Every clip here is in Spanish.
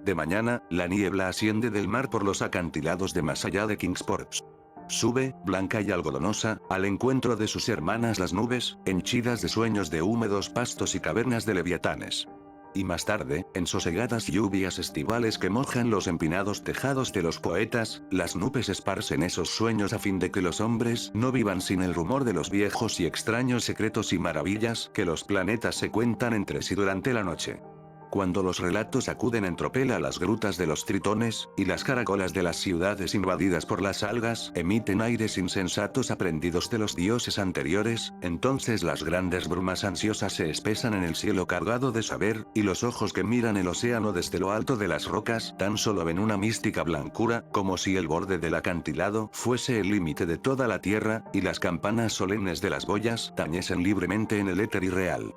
De mañana, la niebla asciende del mar por los acantilados de más allá de Kingsport. Sube, blanca y algodonosa, al encuentro de sus hermanas las nubes, henchidas de sueños de húmedos pastos y cavernas de leviatanes. Y más tarde, en sosegadas lluvias estivales que mojan los empinados tejados de los poetas, las nubes esparcen esos sueños a fin de que los hombres no vivan sin el rumor de los viejos y extraños secretos y maravillas que los planetas se cuentan entre sí durante la noche. Cuando los relatos acuden en tropel a las grutas de los tritones, y las caracolas de las ciudades invadidas por las algas emiten aires insensatos aprendidos de los dioses anteriores, entonces las grandes brumas ansiosas se espesan en el cielo cargado de saber, y los ojos que miran el océano desde lo alto de las rocas tan solo ven una mística blancura, como si el borde del acantilado fuese el límite de toda la tierra, y las campanas solemnes de las boyas tañesen libremente en el éter irreal.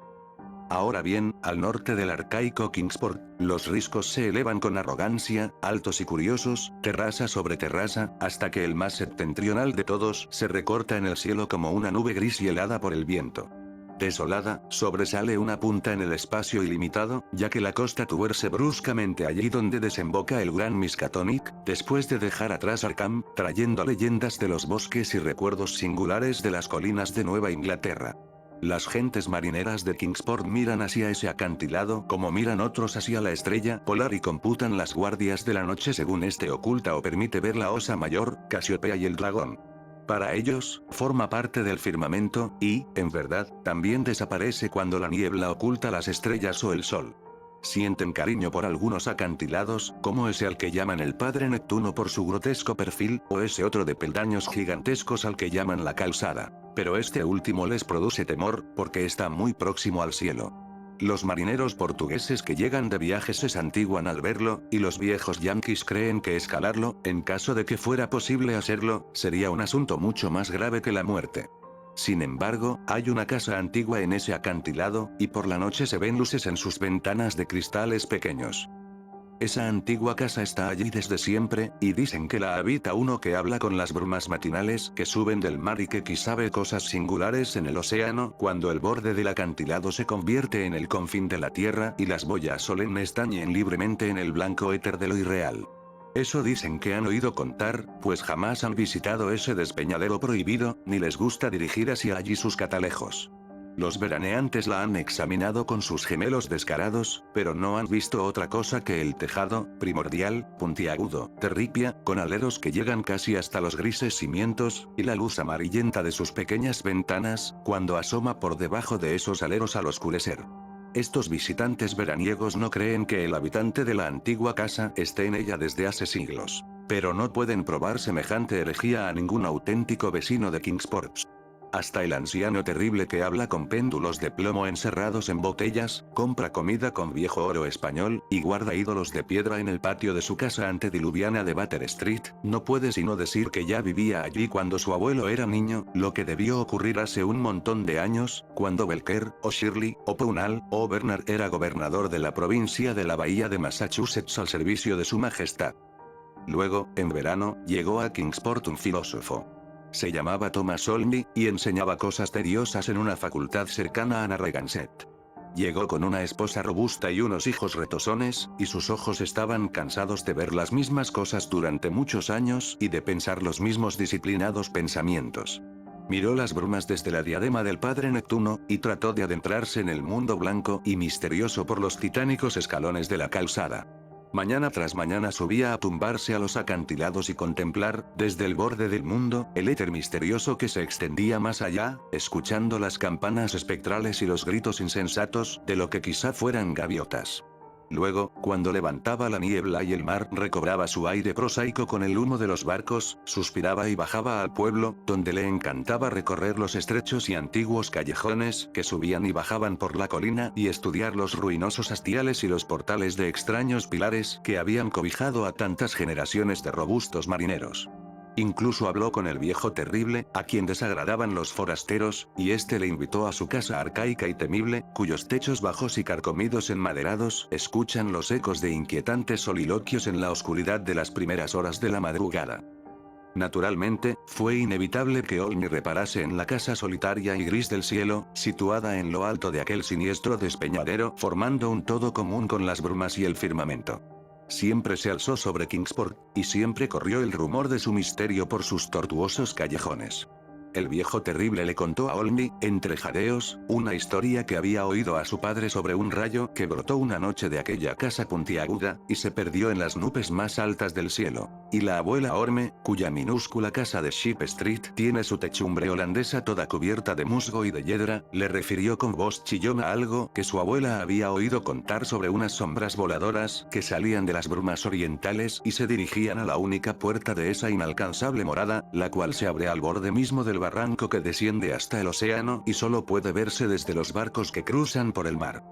Ahora bien, al norte del arcaico Kingsport, los riscos se elevan con arrogancia, altos y curiosos, terraza sobre terraza, hasta que el más septentrional de todos se recorta en el cielo como una nube gris y helada por el viento. Desolada, sobresale una punta en el espacio ilimitado, ya que la costa tuerce bruscamente allí donde desemboca el gran Miskatonic, después de dejar atrás Arkham, trayendo leyendas de los bosques y recuerdos singulares de las colinas de Nueva Inglaterra. Las gentes marineras de Kingsport miran hacia ese acantilado como miran otros hacia la estrella polar y computan las guardias de la noche según este oculta o permite ver la Osa Mayor, Casiopea y el dragón. Para ellos, forma parte del firmamento, y, en verdad, también desaparece cuando la niebla oculta las estrellas o el sol. Sienten cariño por algunos acantilados, como ese al que llaman el Padre Neptuno por su grotesco perfil, o ese otro de peldaños gigantescos al que llaman la Calzada. Pero este último les produce temor, porque está muy próximo al cielo. Los marineros portugueses que llegan de viaje se santiguan al verlo, y los viejos yanquis creen que escalarlo, en caso de que fuera posible hacerlo, sería un asunto mucho más grave que la muerte. Sin embargo, hay una casa antigua en ese acantilado, y por la noche se ven luces en sus ventanas de cristales pequeños. Esa antigua casa está allí desde siempre, y dicen que la habita uno que habla con las brumas matinales que suben del mar y que quizá ve cosas singulares en el océano cuando el borde del acantilado se convierte en el confín de la tierra y las boyas solemnes tañen libremente en el blanco éter de lo irreal. Eso dicen que han oído contar, pues jamás han visitado ese despeñadero prohibido, ni les gusta dirigir hacia allí sus catalejos. Los veraneantes la han examinado con sus gemelos descarados, pero no han visto otra cosa que el tejado, primordial, puntiagudo, terripia, con aleros que llegan casi hasta los grises cimientos, y la luz amarillenta de sus pequeñas ventanas, cuando asoma por debajo de esos aleros al oscurecer. Estos visitantes veraniegos no creen que el habitante de la antigua casa esté en ella desde hace siglos. Pero no pueden probar semejante herejía a ningún auténtico vecino de Kingsport. Hasta el anciano terrible que habla con péndulos de plomo encerrados en botellas, compra comida con viejo oro español, y guarda ídolos de piedra en el patio de su casa antediluviana de Batter Street, no puede sino decir que ya vivía allí cuando su abuelo era niño, lo que debió ocurrir hace un montón de años, cuando Belker, o Shirley, o Pownall, o Bernard era gobernador de la provincia de la Bahía de Massachusetts al servicio de su majestad. Luego, en verano, llegó a Kingsport un filósofo. Se llamaba Thomas Olney, y enseñaba cosas tediosas en una facultad cercana a Narragansett. Llegó con una esposa robusta y unos hijos retozones, y sus ojos estaban cansados de ver las mismas cosas durante muchos años y de pensar los mismos disciplinados pensamientos. Miró las brumas desde la diadema del Padre Neptuno, y trató de adentrarse en el mundo blanco y misterioso por los titánicos escalones de la calzada. Mañana tras mañana subía a tumbarse a los acantilados y contemplar, desde el borde del mundo, el éter misterioso que se extendía más allá, escuchando las campanas espectrales y los gritos insensatos, de lo que quizá fueran gaviotas. Luego, cuando levantaba la niebla y el mar recobraba su aire prosaico con el humo de los barcos, suspiraba y bajaba al pueblo, donde le encantaba recorrer los estrechos y antiguos callejones que subían y bajaban por la colina y estudiar los ruinosos hastiales y los portales de extraños pilares que habían cobijado a tantas generaciones de robustos marineros. Incluso habló con el viejo terrible, a quien desagradaban los forasteros, y este le invitó a su casa arcaica y temible, cuyos techos bajos y carcomidos enmaderados escuchan los ecos de inquietantes soliloquios en la oscuridad de las primeras horas de la madrugada. Naturalmente, fue inevitable que Olmi reparase en la casa solitaria y gris del cielo, situada en lo alto de aquel siniestro despeñadero, formando un todo común con las brumas y el firmamento. Siempre se alzó sobre Kingsport, y siempre corrió el rumor de su misterio por sus tortuosos callejones. El viejo terrible le contó a Olmi, entre jadeos, una historia que había oído a su padre sobre un rayo que brotó una noche de aquella casa puntiaguda, y se perdió en las nubes más altas del cielo. Y la abuela Orme, cuya minúscula casa de Ship Street tiene su techumbre holandesa toda cubierta de musgo y de hiedra, le refirió con voz chillona algo que su abuela había oído contar sobre unas sombras voladoras que salían de las brumas orientales y se dirigían a la única puerta de esa inalcanzable morada, la cual se abre al borde mismo del barranco que desciende hasta el océano y solo puede verse desde los barcos que cruzan por el mar.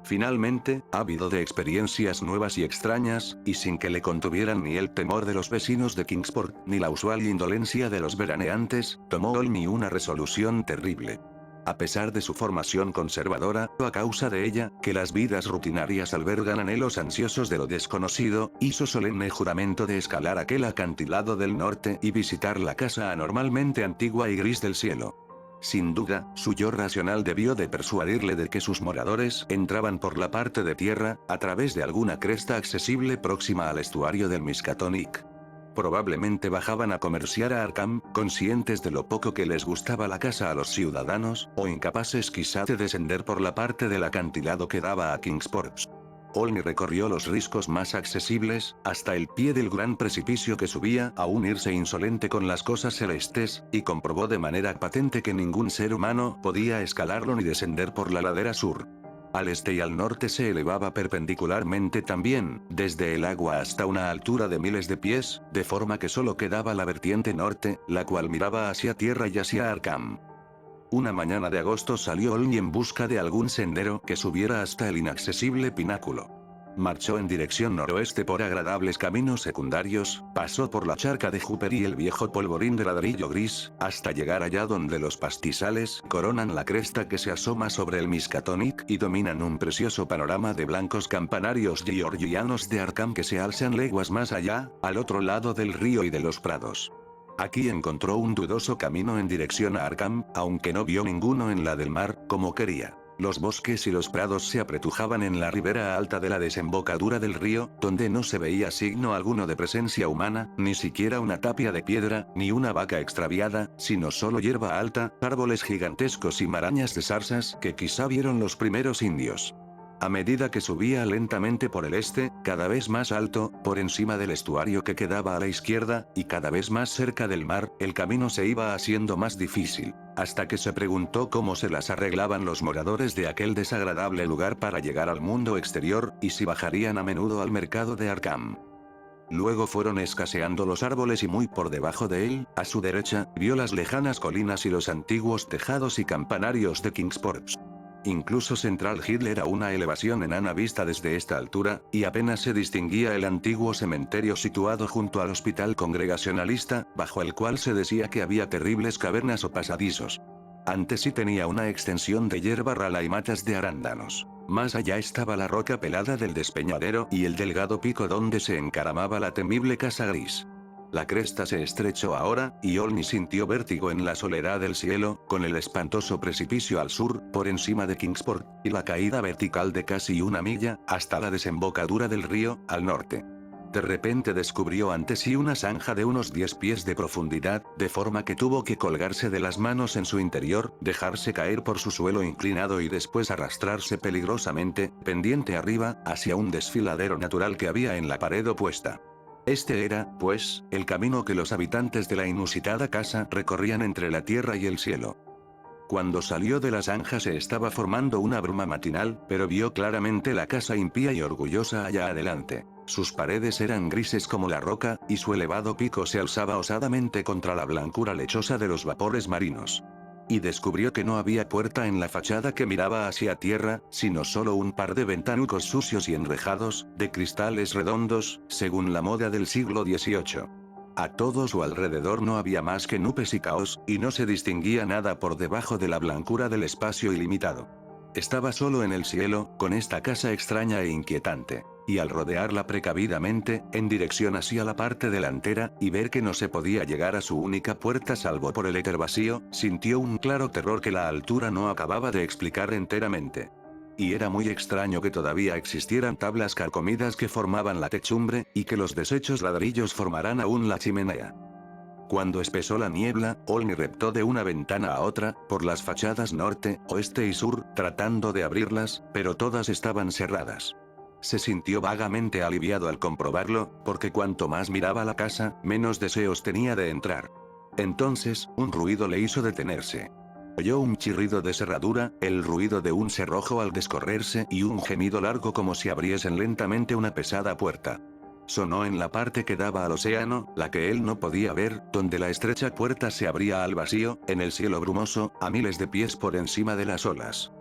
Finalmente, ávido de experiencias nuevas y extrañas, y sin que le contuvieran ni el temor de los vecinos de Kingsport, ni la usual indolencia de los veraneantes, tomó Olmi una resolución terrible. A pesar de su formación conservadora, o a causa de ella, que las vidas rutinarias albergan anhelos ansiosos de lo desconocido, hizo solemne juramento de escalar aquel acantilado del norte y visitar la casa anormalmente antigua y gris del cielo. Sin duda, su yo racional debió de persuadirle de que sus moradores entraban por la parte de tierra, a través de alguna cresta accesible próxima al estuario del Miskatonic. Probablemente bajaban a comerciar a Arkham, conscientes de lo poco que les gustaba la casa a los ciudadanos, o incapaces quizá de descender por la parte del acantilado que daba a Kingsport. Olmi recorrió los riscos más accesibles, hasta el pie del gran precipicio que subía a unirse insolente con las cosas celestes, y comprobó de manera patente que ningún ser humano podía escalarlo ni descender por la ladera sur. Al este y al norte se elevaba perpendicularmente también, desde el agua hasta una altura de miles de pies, de forma que solo quedaba la vertiente norte, la cual miraba hacia tierra y hacia Arkham. Una mañana de agosto salió Olmi en busca de algún sendero que subiera hasta el inaccesible pináculo. Marchó en dirección noroeste por agradables caminos secundarios, pasó por la charca de Hooper y el viejo polvorín de ladrillo gris, hasta llegar allá donde los pastizales coronan la cresta que se asoma sobre el Miskatonic y dominan un precioso panorama de blancos campanarios georgianos de Arkham que se alzan leguas más allá, al otro lado del río y de los prados. Aquí encontró un dudoso camino en dirección a Arkham, aunque no vio ninguno en la del mar, como quería. Los bosques y los prados se apretujaban en la ribera alta de la desembocadura del río, donde no se veía signo alguno de presencia humana, ni siquiera una tapia de piedra, ni una vaca extraviada, sino solo hierba alta, árboles gigantescos y marañas de zarzas que quizá vieron los primeros indios. A medida que subía lentamente por el este, cada vez más alto, por encima del estuario que quedaba a la izquierda, y cada vez más cerca del mar, el camino se iba haciendo más difícil, hasta que se preguntó cómo se las arreglaban los moradores de aquel desagradable lugar para llegar al mundo exterior, y si bajarían a menudo al mercado de Arkham. Luego fueron escaseando los árboles y muy por debajo de él, a su derecha, vio las lejanas colinas y los antiguos tejados y campanarios de Kingsport. Incluso Central Hill era una elevación enana vista desde esta altura, y apenas se distinguía el antiguo cementerio situado junto al hospital congregacionalista, bajo el cual se decía que había terribles cavernas o pasadizos. Antes sí tenía una extensión de hierba rala y matas de arándanos. Más allá estaba la roca pelada del despeñadero y el delgado pico donde se encaramaba la temible casa gris. La cresta se estrechó ahora, y Olmi sintió vértigo en la soledad del cielo, con el espantoso precipicio al sur, por encima de Kingsport, y la caída vertical de casi una milla, hasta la desembocadura del río, al norte. De repente descubrió ante sí una zanja de unos 10 pies de profundidad, de forma que tuvo que colgarse de las manos en su interior, dejarse caer por su suelo inclinado y después arrastrarse peligrosamente, pendiente arriba, hacia un desfiladero natural que había en la pared opuesta. Este era, pues, el camino que los habitantes de la inusitada casa recorrían entre la tierra y el cielo. Cuando salió de la zanja se estaba formando una bruma matinal, pero vio claramente la casa impía y orgullosa allá adelante. Sus paredes eran grises como la roca, y su elevado pico se alzaba osadamente contra la blancura lechosa de los vapores marinos. Y descubrió que no había puerta en la fachada que miraba hacia tierra, sino solo un par de ventanucos sucios y enrejados, de cristales redondos, según la moda del siglo XVIII. A todo su alrededor no había más que nubes y caos, y no se distinguía nada por debajo de la blancura del espacio ilimitado. Estaba solo en el cielo, con esta casa extraña e inquietante. Y al rodearla precavidamente, en dirección hacia la parte delantera, y ver que no se podía llegar a su única puerta salvo por el éter vacío, sintió un claro terror que la altura no acababa de explicar enteramente. Y era muy extraño que todavía existieran tablas carcomidas que formaban la techumbre, y que los deshechos ladrillos formaran aún la chimenea. Cuando espesó la niebla, Olney reptó de una ventana a otra, por las fachadas norte, oeste y sur, tratando de abrirlas, pero todas estaban cerradas. Se sintió vagamente aliviado al comprobarlo, porque cuanto más miraba la casa, menos deseos tenía de entrar. Entonces, un ruido le hizo detenerse. Oyó un chirrido de cerradura, el ruido de un cerrojo al descorrerse y un gemido largo como si abriesen lentamente una pesada puerta. Sonó en la parte que daba al océano, la que él no podía ver, donde la estrecha puerta se abría al vacío, en el cielo brumoso, a miles de pies por encima de las olas.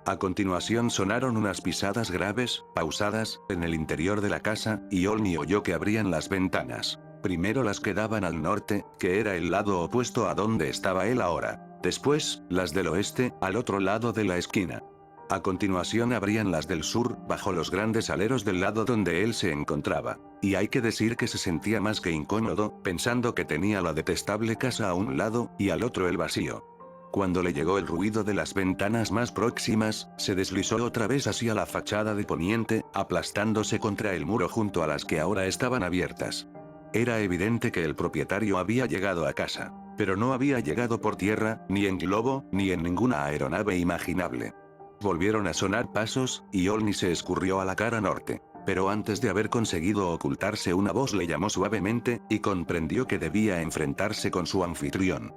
A continuación sonaron unas pisadas graves, pausadas, en el interior de la casa, y Olney oyó que abrían las ventanas. Primero las que daban al norte, que era el lado opuesto a donde estaba él ahora. Después, las del oeste, al otro lado de la esquina. A continuación abrían las del sur, bajo los grandes aleros del lado donde él se encontraba. Y hay que decir que se sentía más que incómodo, pensando que tenía la detestable casa a un lado, y al otro el vacío. Cuando le llegó el ruido de las ventanas más próximas, se deslizó otra vez hacia la fachada de poniente, aplastándose contra el muro junto a las que ahora estaban abiertas. Era evidente que el propietario había llegado a casa. Pero no había llegado por tierra, ni en globo, ni en ninguna aeronave imaginable. Volvieron a sonar pasos, y Olney se escurrió a la cara norte. Pero antes de haber conseguido ocultarse, una voz le llamó suavemente, y comprendió que debía enfrentarse con su anfitrión.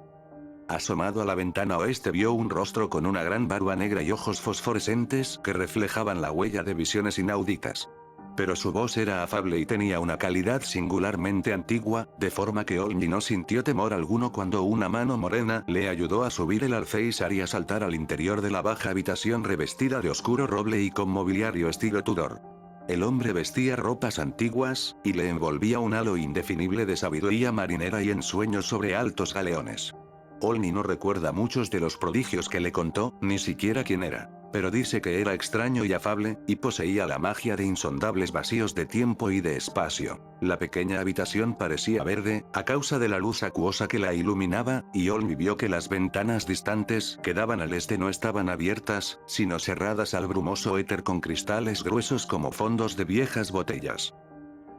Asomado a la ventana oeste vio un rostro con una gran barba negra y ojos fosforescentes que reflejaban la huella de visiones inauditas. Pero su voz era afable y tenía una calidad singularmente antigua, de forma que Olney no sintió temor alguno cuando una mano morena le ayudó a subir el alféizar y a saltar al interior de la baja habitación revestida de oscuro roble y con mobiliario estilo Tudor. El hombre vestía ropas antiguas, y le envolvía un halo indefinible de sabiduría marinera y ensueños sobre altos galeones. Olney no recuerda muchos de los prodigios que le contó, ni siquiera quién era. Pero dice que era extraño y afable, y poseía la magia de insondables vacíos de tiempo y de espacio. La pequeña habitación parecía verde, a causa de la luz acuosa que la iluminaba, y Olney vio que las ventanas distantes que daban al este no estaban abiertas, sino cerradas al brumoso éter con cristales gruesos como fondos de viejas botellas.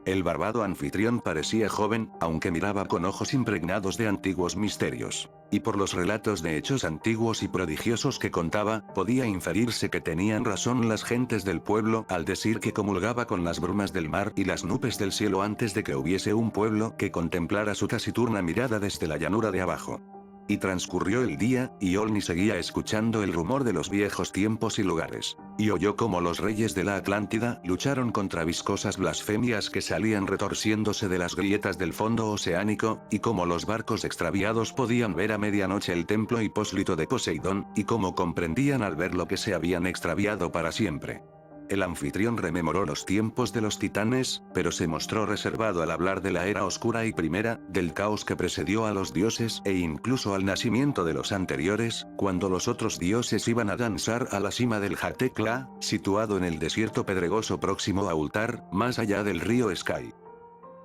El barbado anfitrión parecía joven, aunque miraba con ojos impregnados de antiguos misterios. Y por los relatos de hechos antiguos y prodigiosos que contaba, podía inferirse que tenían razón las gentes del pueblo al decir que comulgaba con las brumas del mar y las nubes del cielo antes de que hubiese un pueblo que contemplara su taciturna mirada desde la llanura de abajo. Y transcurrió el día, y Olney seguía escuchando el rumor de los viejos tiempos y lugares. Y oyó cómo los reyes de la Atlántida lucharon contra viscosas blasfemias que salían retorciéndose de las grietas del fondo oceánico, y cómo los barcos extraviados podían ver a medianoche el templo hipóslito de Poseidón, y cómo comprendían al ver lo que se habían extraviado para siempre. El anfitrión rememoró los tiempos de los titanes, pero se mostró reservado al hablar de la era oscura y primera, del caos que precedió a los dioses e incluso al nacimiento de los anteriores, cuando los otros dioses iban a danzar a la cima del Jatekla, situado en el desierto pedregoso próximo a Ultar, más allá del río Sky.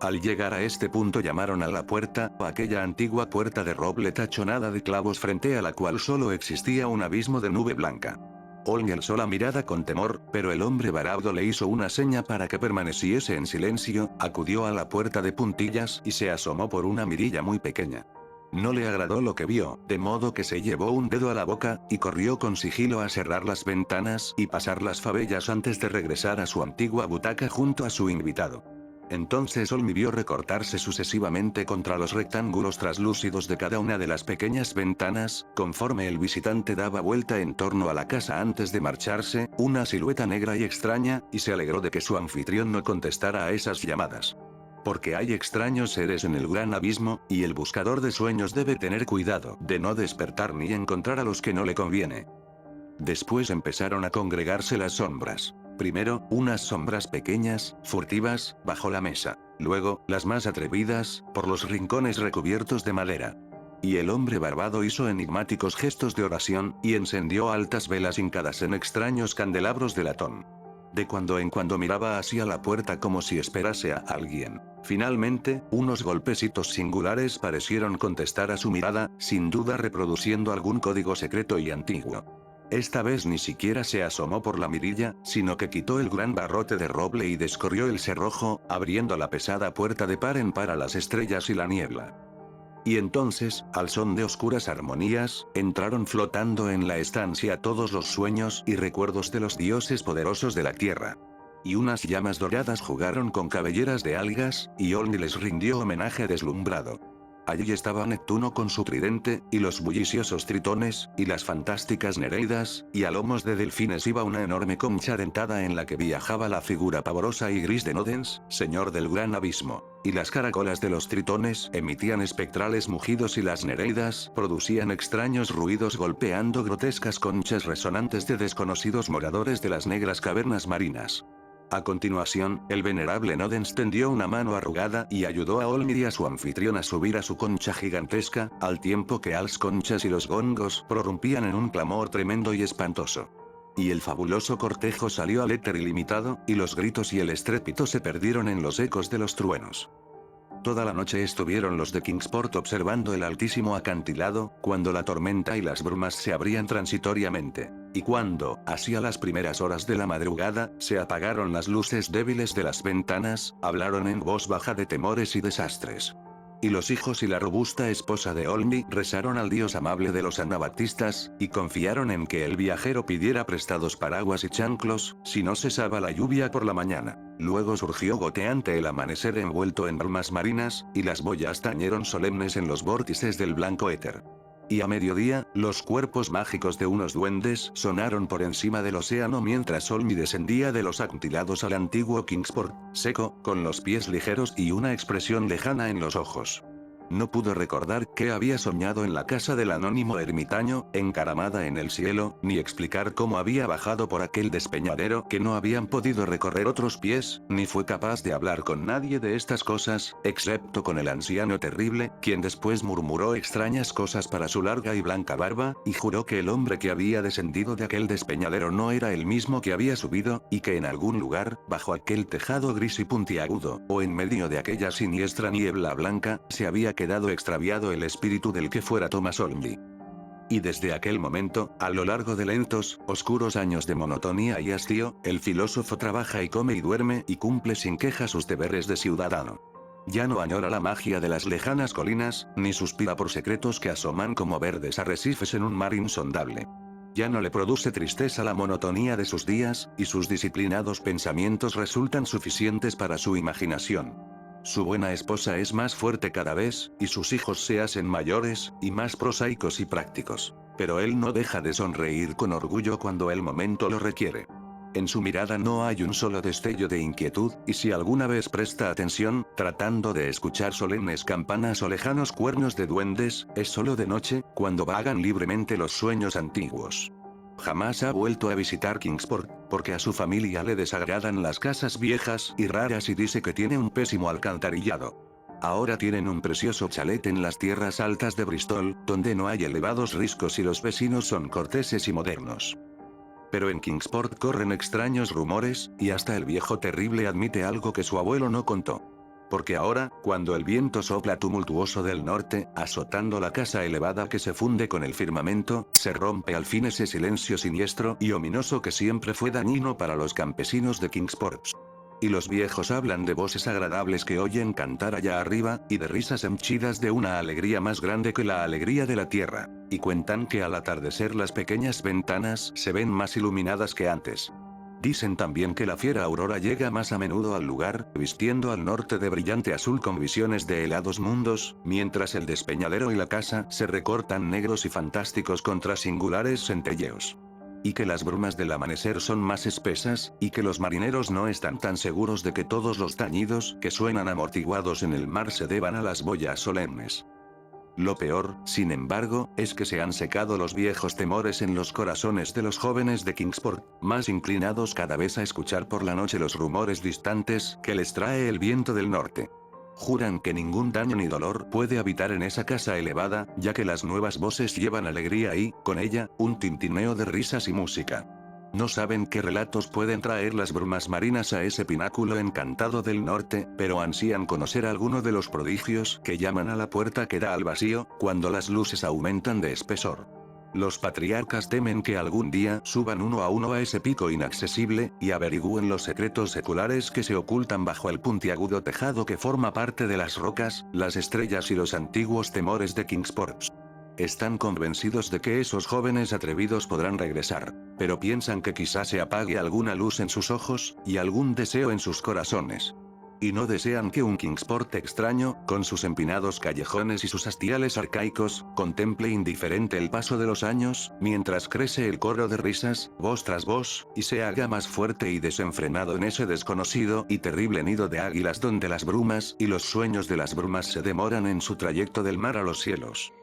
Al llegar a este punto llamaron a la puerta, aquella antigua puerta de roble tachonada de clavos frente a la cual solo existía un abismo de nube blanca. Olney alzó la mirada con temor, pero el hombre barbudo le hizo una seña para que permaneciese en silencio, acudió a la puerta de puntillas y se asomó por una mirilla muy pequeña. No le agradó lo que vio, de modo que se llevó un dedo a la boca, y corrió con sigilo a cerrar las ventanas y pasar las favellas antes de regresar a su antigua butaca junto a su invitado. Entonces Olmi vio recortarse sucesivamente contra los rectángulos traslúcidos de cada una de las pequeñas ventanas, conforme el visitante daba vuelta en torno a la casa antes de marcharse, una silueta negra y extraña, y se alegró de que su anfitrión no contestara a esas llamadas. Porque hay extraños seres en el gran abismo, y el buscador de sueños debe tener cuidado de no despertar ni encontrar a los que no le conviene. Después empezaron a congregarse las sombras. Primero, unas sombras pequeñas, furtivas, bajo la mesa. Luego, las más atrevidas, por los rincones recubiertos de madera. Y el hombre barbado hizo enigmáticos gestos de oración, y encendió altas velas hincadas en extraños candelabros de latón. De cuando en cuando miraba hacia la puerta como si esperase a alguien. Finalmente, unos golpecitos singulares parecieron contestar a su mirada, sin duda reproduciendo algún código secreto y antiguo. Esta vez ni siquiera se asomó por la mirilla, sino que quitó el gran barrote de roble y descorrió el cerrojo, abriendo la pesada puerta de par en par a las estrellas y la niebla. Y entonces, al son de oscuras armonías, entraron flotando en la estancia todos los sueños y recuerdos de los dioses poderosos de la tierra. Y unas llamas doradas jugaron con cabelleras de algas, y Olmi les rindió homenaje deslumbrado. Allí estaba Neptuno con su tridente, y los bulliciosos tritones, y las fantásticas nereidas, y a lomos de delfines iba una enorme concha dentada en la que viajaba la figura pavorosa y gris de Nodens, señor del gran abismo. Y las caracolas de los tritones emitían espectrales mugidos y las nereidas producían extraños ruidos golpeando grotescas conchas resonantes de desconocidos moradores de las negras cavernas marinas. A continuación, el venerable Nodens tendió una mano arrugada y ayudó a Olmi y a su anfitrión a subir a su concha gigantesca, al tiempo que las conchas y los gongos prorrumpían en un clamor tremendo y espantoso. Y el fabuloso cortejo salió al éter ilimitado, y los gritos y el estrépito se perdieron en los ecos de los truenos. Toda la noche estuvieron los de Kingsport observando el altísimo acantilado, cuando la tormenta y las brumas se abrían transitoriamente. Y cuando, hacia las primeras horas de la madrugada, se apagaron las luces débiles de las ventanas, hablaron en voz baja de temores y desastres. Y los hijos y la robusta esposa de Olmi rezaron al Dios amable de los anabaptistas, y confiaron en que el viajero pidiera prestados paraguas y chanclos, si no cesaba la lluvia por la mañana. Luego surgió goteante el amanecer envuelto en brumas marinas, y las boyas tañeron solemnes en los vórtices del blanco éter. Y a mediodía, los cuerpos mágicos de unos duendes sonaron por encima del océano mientras Olmi descendía de los acantilados al antiguo Kingsport, seco, con los pies ligeros y una expresión lejana en los ojos. No pudo recordar qué había soñado en la casa del anónimo ermitaño, encaramada en el cielo, ni explicar cómo había bajado por aquel despeñadero que no habían podido recorrer otros pies, ni fue capaz de hablar con nadie de estas cosas, excepto con el anciano terrible, quien después murmuró extrañas cosas para su larga y blanca barba, y juró que el hombre que había descendido de aquel despeñadero no era el mismo que había subido, y que en algún lugar, bajo aquel tejado gris y puntiagudo, o en medio de aquella siniestra niebla blanca, se había quedado extraviado el espíritu del que fuera Thomas Olmi. Y desde aquel momento, a lo largo de lentos, oscuros años de monotonía y hastío, el filósofo trabaja y come y duerme y cumple sin queja sus deberes de ciudadano. Ya no añora la magia de las lejanas colinas, ni suspira por secretos que asoman como verdes arrecifes en un mar insondable. Ya no le produce tristeza la monotonía de sus días, y sus disciplinados pensamientos resultan suficientes para su imaginación. Su buena esposa es más fuerte cada vez, y sus hijos se hacen mayores, y más prosaicos y prácticos. Pero él no deja de sonreír con orgullo cuando el momento lo requiere. En su mirada no hay un solo destello de inquietud, y si alguna vez presta atención, tratando de escuchar solemnes campanas o lejanos cuernos de duendes, es solo de noche, cuando vagan libremente los sueños antiguos. Jamás ha vuelto a visitar Kingsport, porque a su familia le desagradan las casas viejas y raras y dice que tiene un pésimo alcantarillado. Ahora tienen un precioso chalet en las tierras altas de Bristol, donde no hay elevados riscos y los vecinos son corteses y modernos. Pero en Kingsport corren extraños rumores, y hasta el viejo terrible admite algo que su abuelo no contó. Porque ahora, cuando el viento sopla tumultuoso del norte, azotando la casa elevada que se funde con el firmamento, se rompe al fin ese silencio siniestro y ominoso que siempre fue dañino para los campesinos de Kingsport. Y los viejos hablan de voces agradables que oyen cantar allá arriba, y de risas henchidas de una alegría más grande que la alegría de la tierra, y cuentan que al atardecer las pequeñas ventanas se ven más iluminadas que antes. Dicen también que la fiera Aurora llega más a menudo al lugar, vistiendo al norte de brillante azul con visiones de helados mundos, mientras el despeñadero y la casa se recortan negros y fantásticos contra singulares centelleos. Y que las brumas del amanecer son más espesas, y que los marineros no están tan seguros de que todos los tañidos que suenan amortiguados en el mar se deban a las boyas solemnes. Lo peor, sin embargo, es que se han secado los viejos temores en los corazones de los jóvenes de Kingsport, más inclinados cada vez a escuchar por la noche los rumores distantes que les trae el viento del norte. Juran que ningún daño ni dolor puede habitar en esa casa elevada, ya que las nuevas voces llevan alegría y, con ella, un tintineo de risas y música. No saben qué relatos pueden traer las brumas marinas a ese pináculo encantado del norte, pero ansían conocer alguno de los prodigios que llaman a la puerta que da al vacío, cuando las luces aumentan de espesor. Los patriarcas temen que algún día suban uno a ese pico inaccesible, y averigüen los secretos seculares que se ocultan bajo el puntiagudo tejado que forma parte de las rocas, las estrellas y los antiguos temores de Kingsport. Están convencidos de que esos jóvenes atrevidos podrán regresar, pero piensan que quizá se apague alguna luz en sus ojos, y algún deseo en sus corazones. Y no desean que un Kingsport extraño, con sus empinados callejones y sus hastiales arcaicos, contemple indiferente el paso de los años, mientras crece el coro de risas, voz tras voz, y se haga más fuerte y desenfrenado en ese desconocido y terrible nido de águilas donde las brumas y los sueños de las brumas se demoran en su trayecto del mar a los cielos.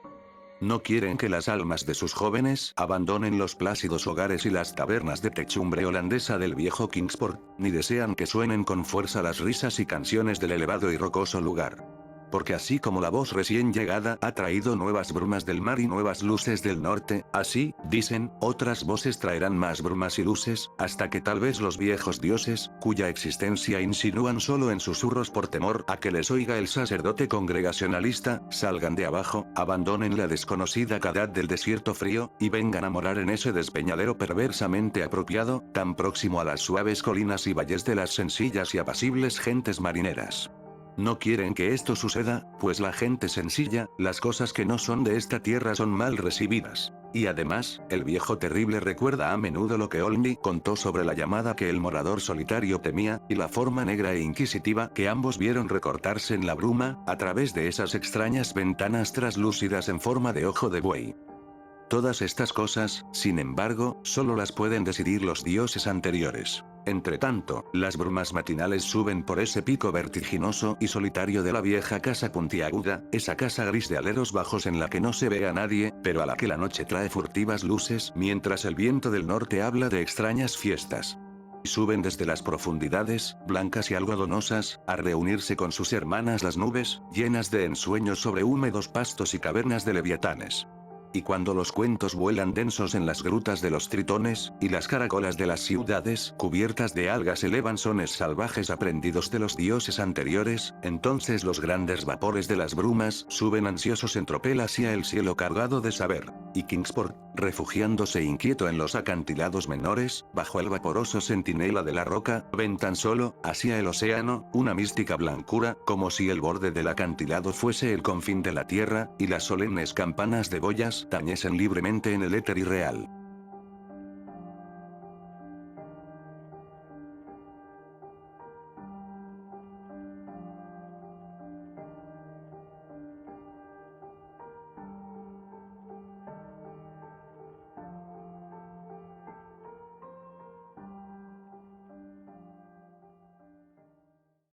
No quieren que las almas de sus jóvenes abandonen los plácidos hogares y las tabernas de techumbre holandesa del viejo Kingsport, ni desean que suenen con fuerza las risas y canciones del elevado y rocoso lugar. Porque así como la voz recién llegada ha traído nuevas brumas del mar y nuevas luces del norte, así, dicen, otras voces traerán más brumas y luces, hasta que tal vez los viejos dioses, cuya existencia insinúan solo en susurros por temor a que les oiga el sacerdote congregacionalista, salgan de abajo, abandonen la desconocida cadad del desierto frío, y vengan a morar en ese despeñadero perversamente apropiado, tan próximo a las suaves colinas y valles de las sencillas y apacibles gentes marineras. No quieren que esto suceda, pues la gente sencilla, las cosas que no son de esta tierra son mal recibidas. Y además, el viejo terrible recuerda a menudo lo que Olney contó sobre la llamada que el morador solitario temía, y la forma negra e inquisitiva que ambos vieron recortarse en la bruma, a través de esas extrañas ventanas traslúcidas en forma de ojo de buey. Todas estas cosas, sin embargo, solo las pueden decidir los dioses anteriores. Entretanto, las brumas matinales suben por ese pico vertiginoso y solitario de la vieja casa puntiaguda, esa casa gris de aleros bajos en la que no se ve a nadie, pero a la que la noche trae furtivas luces, mientras el viento del norte habla de extrañas fiestas. Suben desde las profundidades, blancas y algodonosas, a reunirse con sus hermanas las nubes, llenas de ensueños sobre húmedos pastos y cavernas de leviatanes. Y cuando los cuentos vuelan densos en las grutas de los tritones, y las caracolas de las ciudades cubiertas de algas elevan sones salvajes aprendidos de los dioses anteriores, entonces los grandes vapores de las brumas suben ansiosos en tropel hacia el cielo cargado de saber. Y Kingsport, refugiándose inquieto en los acantilados menores, bajo el vaporoso centinela de la roca, ven tan solo, hacia el océano, una mística blancura, como si el borde del acantilado fuese el confín de la tierra, y las solemnes campanas de boyas tañesen libremente en el éter irreal.